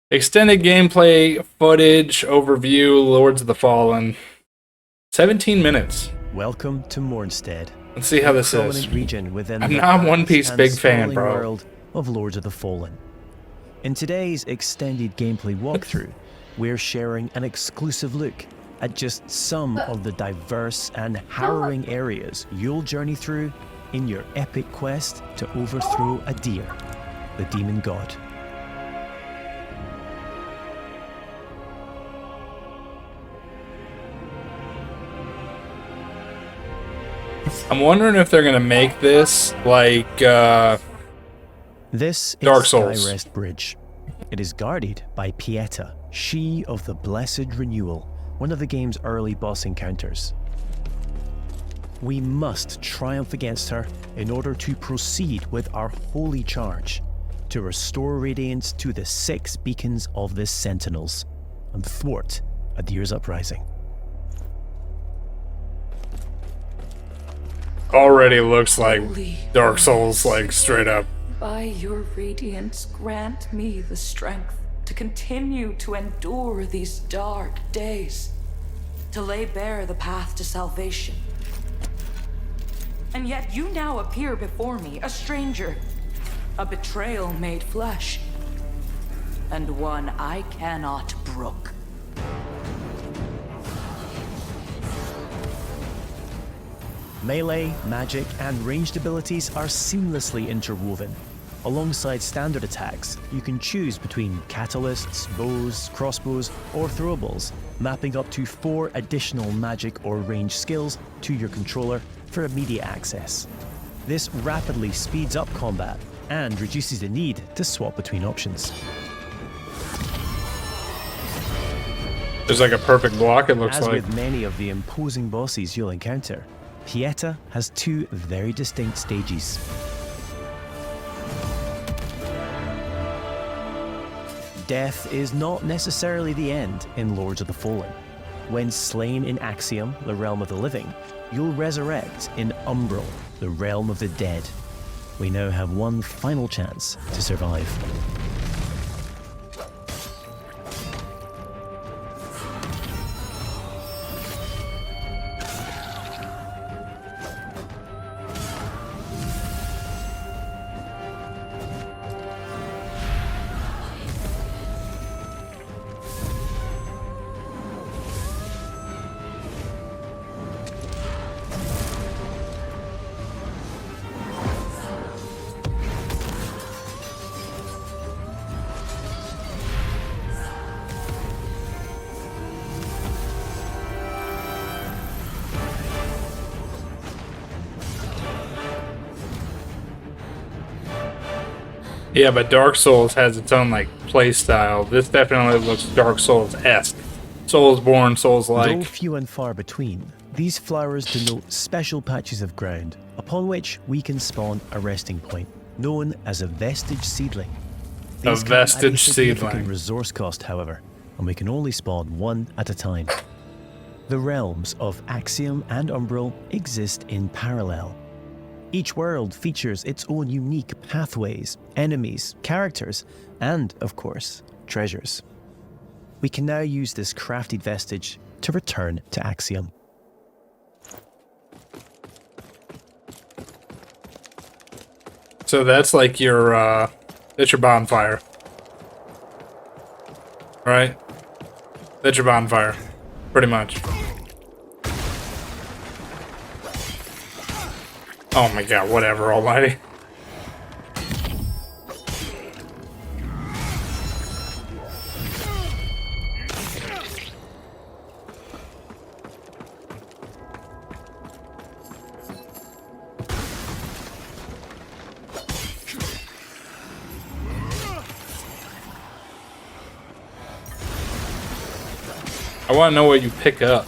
Extended gameplay footage overview, Lords of the Fallen. 17 minutes. Welcome to Mornstead. Let's see how this prominent is. region within I'm the not One vast Piece and big fan, sprawling bro. world of Lords of the Fallen. In today's extended gameplay walkthrough, we're sharing an exclusive look at just some of the diverse and harrowing areas you'll journey through in your epic quest to overthrow Adir, the demon god. I'm wondering if they're gonna make this like This Dark is Souls. Skyrest Bridge. It is guarded by Pieta, she of the Blessed Renewal, one of the game's early boss encounters. We must triumph against her in order to proceed with our holy charge to restore radiance to the 6 beacons of the Sentinels and thwart Adir's uprising. already looks like Holy Dark Souls, like straight up. By your radiance, grant me the strength to continue to endure these dark days, to lay bare the path to salvation. And yet you now appear before me, a stranger, a betrayal made flesh, and one I cannot brook. Melee, magic, and ranged abilities are seamlessly interwoven. Alongside standard attacks, you can choose between catalysts, bows, crossbows, or throwables, mapping up to 4 additional magic or range skills to your controller for immediate access. This rapidly speeds up combat and reduces the need to swap between options. There's like a perfect block, it looks As like. with many of the imposing bosses you'll encounter, Pieta has 2 very distinct stages. Death is not necessarily the end in Lords of the Fallen. When slain in Axiom, the realm of the living, you'll resurrect in Umbral, the realm of the dead. We now have one final chance to survive. Yeah, but Dark Souls has its own like play style. This definitely looks Dark Souls-esque. Soulsborne, Though Souls-like. few and far between, these flowers denote special patches of ground upon which we can spawn a resting point, known as a vestige seedling. These come at vestige significant seedling. resource cost, however, and we can only spawn one at a time. The realms of Axiom and Umbral exist in parallel. Each world features its own unique pathways, enemies, characters, and, of course, treasures. We can now use this crafted vestige to return to Axiom. So that's like that's your bonfire. Right? That's your bonfire. Pretty much. Oh my god, whatever, almighty. I want to know what you pick up.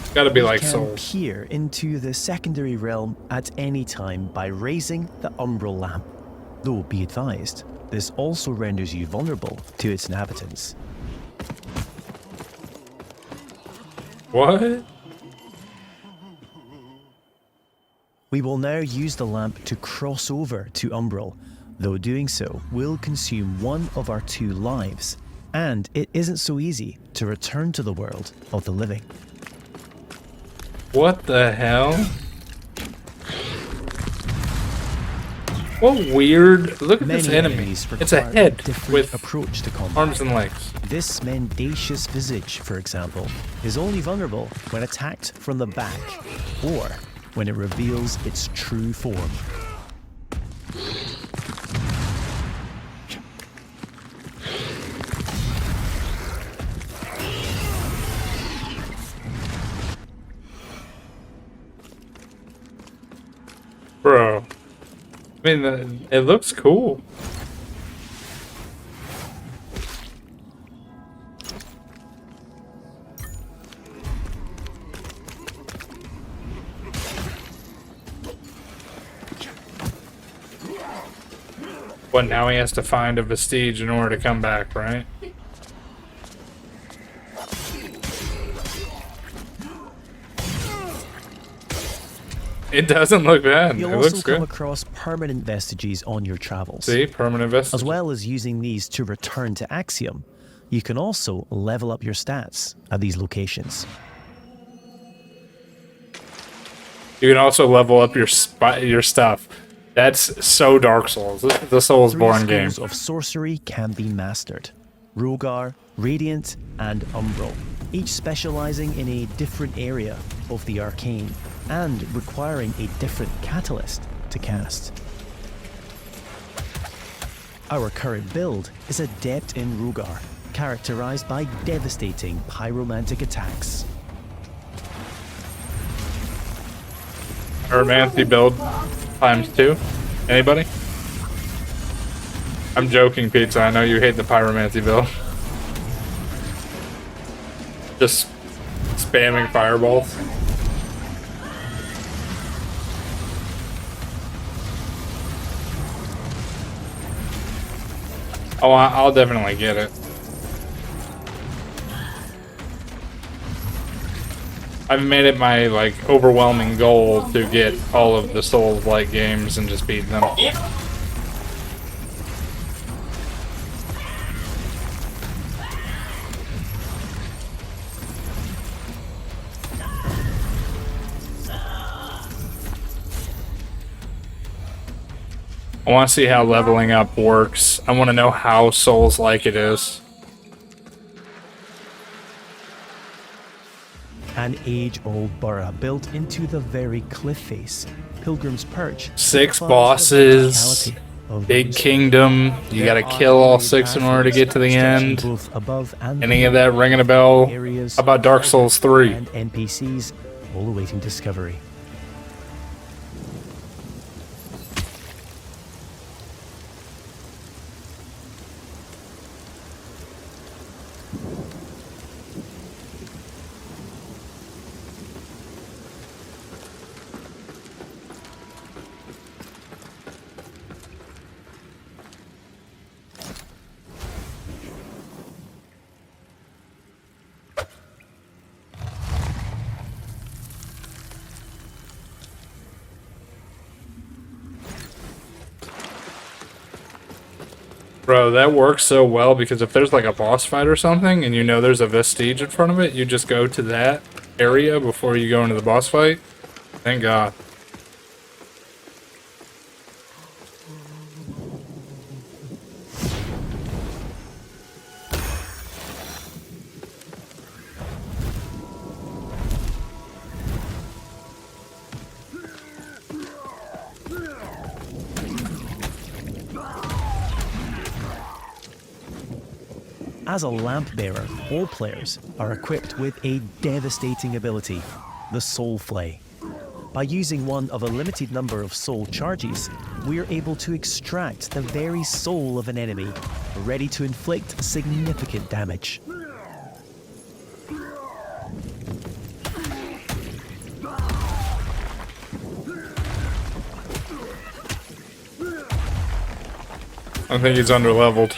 It's gotta be like can souls. peer into the secondary realm at any time by raising the Umbral lamp. Though be advised, this also renders you vulnerable to its inhabitants. What? We will now use the lamp to cross over to Umbral, though doing so will consume one of our 2 lives, and it isn't so easy to return to the world of the living. What the hell? What weird... Look at Many this enemy. enemies It's a require head different with approach to combat. arms and legs. This mendacious visage, for example, is only vulnerable when attacked from the back, or when it reveals its true form. Bro. I mean, it looks cool. But now he has to find a vestige in order to come back, right? It doesn't look bad. You'll It also looks come good. across permanent vestiges on your travels. See, permanent vestige. As well as using these to return to Axiom, you can also level up your stats at these locations. You can also level up your stuff. That's so Dark Souls. This is the 3 Soulsborne game. schools of sorcery can be mastered: Rogar, Radiant, and Umbral, each specializing in a different area of the arcane and requiring a different catalyst to cast. Our current build is adept in Rogar, characterized by devastating pyromantic attacks. Pyromancy build ×2. Anybody? I'm joking, Pizza. I know you hate the pyromancy build. Just spamming fireballs. Oh, I'll definitely get it. I've made it my, like, overwhelming goal to get all of the Souls-like games and just beat them. I want to see how leveling up works. I want to know how Souls-like it is. An age-old borough built into the very cliff face, Pilgrim's Perch. 6 signifies the bosses, verticality of big these. kingdom. You There gotta are kill all many 6 in order to get to the stretching end. both above and Any of below that ringing a bell? areas, How about Dark Souls 3? and NPCs, all awaiting discovery. Bro, that works so well because if there's like a boss fight or something and you know there's a vestige in front of it, you just go to that area before you go into the boss fight. Thank God. As a lamp bearer, all players are equipped with a devastating ability, the Soul Flay. By using one of a limited number of soul charges, we are able to extract the very soul of an enemy, ready to inflict significant damage. I think he's underleveled.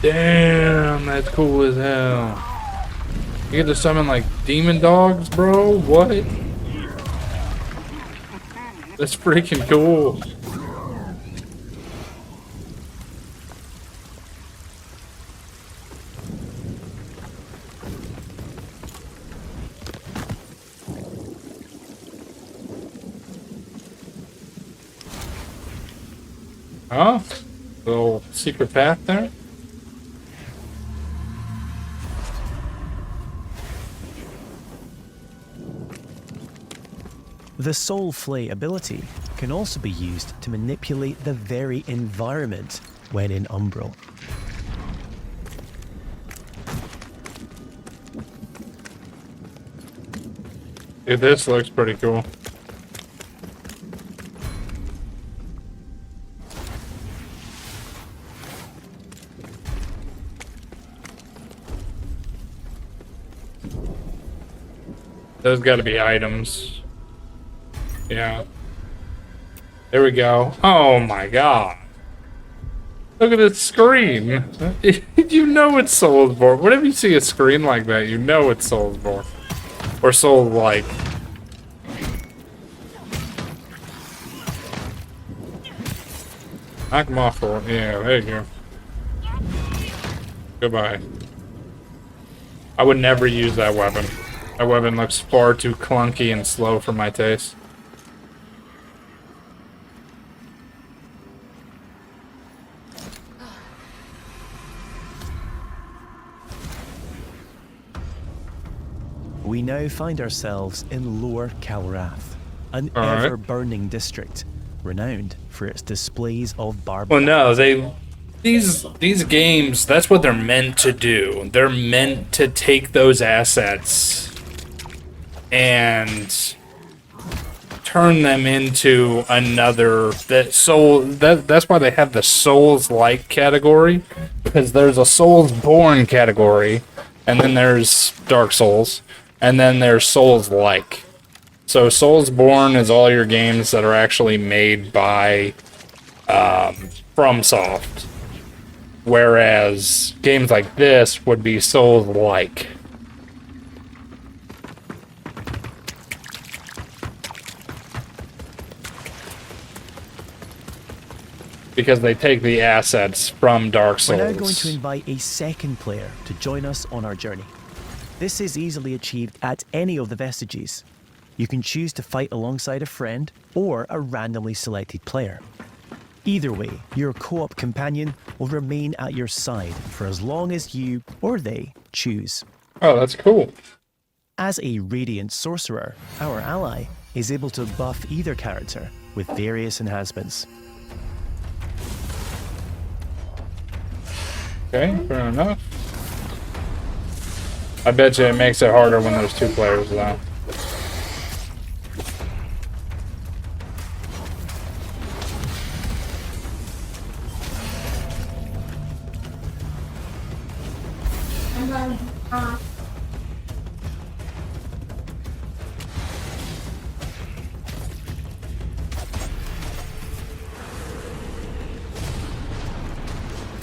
Damn, that's cool as hell. You get to summon like demon dogs, bro? What? That's freaking cool. Huh? Little secret path there? The Soul Flay ability can also be used to manipulate the very environment when in Umbral. Dude, this looks pretty cool. There's got to be items. Yeah. There we go. Oh my god. Look at this screen. You know it's Soulsborne. Whenever you see a screen like that, you know it's Soulsborne. Or Soul-like. Knock him off for it. Yeah, there you go. Goodbye. I would never use that weapon. That weapon looks far too clunky and slow for my taste. We now find ourselves in Lower Calrath, an Alright. ever-burning district, renowned for its displays of barbed. Well, no, these games, that's what they're meant to do. They're meant to take those assets and turn them into another that's why they have the Souls-like category, because there's a Soulsborne category, and then there's Dark Souls, and then there's Souls-like. So Soulsborne is all your games that are actually made by FromSoft, whereas games like this would be Souls-like. Because they take the assets from Dark Souls. We're now going to invite a second player to join us on our journey. This is easily achieved at any of the vestiges. You can choose to fight alongside a friend or a randomly selected player. Either way, your co-op companion will remain at your side for as long as you or they choose. Oh, that's cool. As a Radiant Sorcerer, our ally is able to buff either character with various enhancements. Okay, fair enough. I bet you it makes it harder when there's two players, though.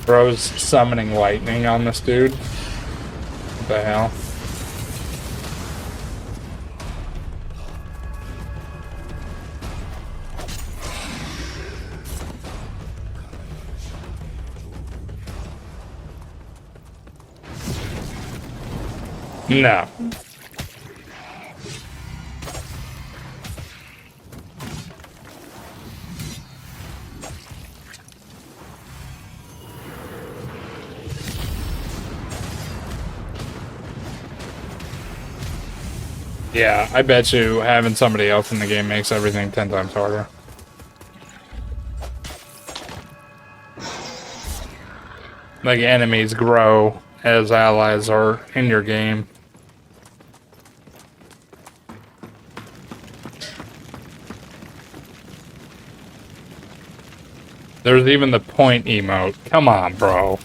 Bro's summoning lightning on this dude. What the hell? No. Yeah, I bet you having somebody else in the game makes everything 10 times harder. Like, enemies grow as allies are in your game. There's even the point emote. Come on, bro.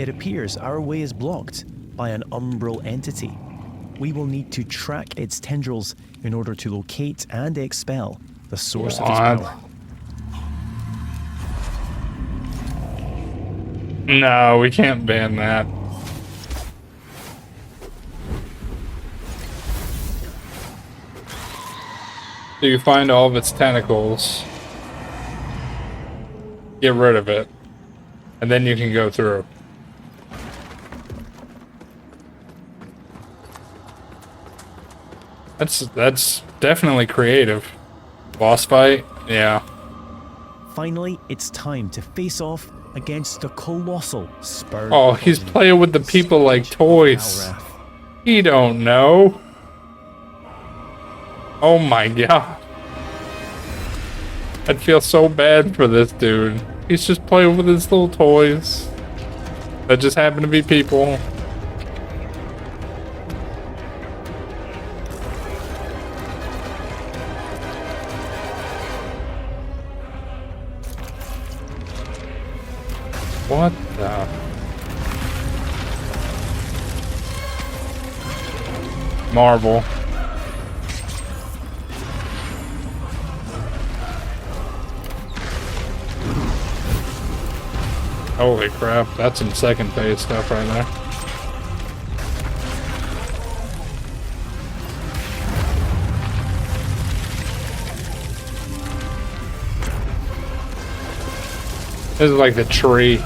it appears our way is blocked by an umbral entity. We will need to track its tendrils in order to locate and expel the source of its What? power. No, we can't ban that. So you find all of its tentacles, get rid of it, and then you can go through. That's definitely creative. Boss fight, yeah. Finally, it's time to face off against the colossal spur. Oh, he's playing with the people like toys. He don't know. Oh my god. I'd feel so bad for this dude. He's just playing with his little toys. That just happen to be people. What the? Marvel. Holy crap, that's some second phase stuff right there. This is like the tree.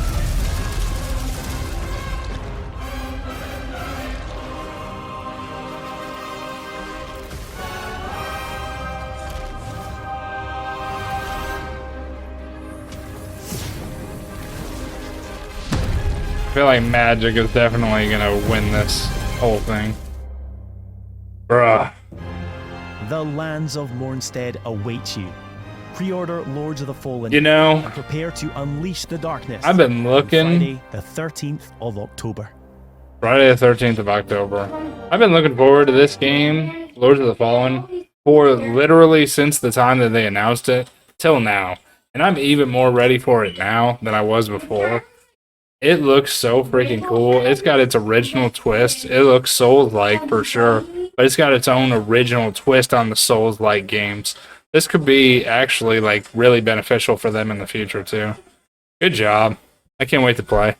I feel like Magic is definitely gonna win this whole thing. Bruh. The lands of Mornstead await you. Pre-order Lords of the Fallen. You know, and prepare to unleash the darkness. I've been looking. Friday, the 13th of October. Friday the 13th of October. I've been looking forward to this game, Lords of the Fallen, for literally since the time that they announced it till now. And I'm even more ready for it now than I was before. It looks so freaking cool. It's got its original twist. It looks Souls-like for sure, but it's got its own original twist on the Souls-like games. This could be actually like really beneficial for them in the future too. Good job. I can't wait to play.